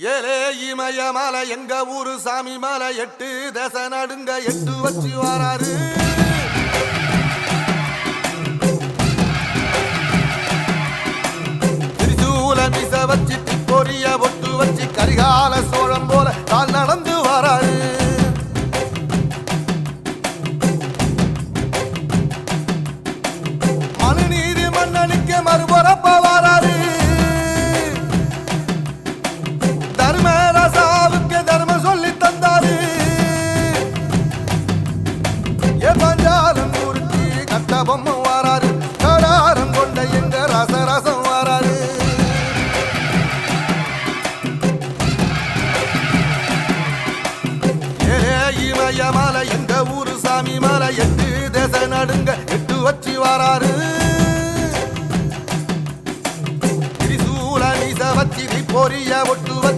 ஏலே இமய மலை எங்க ஊரு சாமி மலை 8 தேச நடுங்க 8 வச்சு வராரு. திரிசூல மிச வச்சு பொரிய பொட்டு வச்சு கரிகால சோழம் போல கால் நடந்து வராரு. மனுநீதி மன்னனுக்கு மறுபுறப்ப வராரு. தர்மராசாவுக்கு தர்மம் சொல்லி தந்தாரு. பஞ்சாலம் ஊருக்கு கட்ட பொம்மை வராரு. கடாரம் கொண்ட எங்க ரசரசம் வராரு. இமய மலை எங்க ஊரு சாமி மலை 8 தேச நடுங்க 8 வச்சு வராரு. திரிசூல நீச வச்சு பொரிய ஒட்டு வச்சு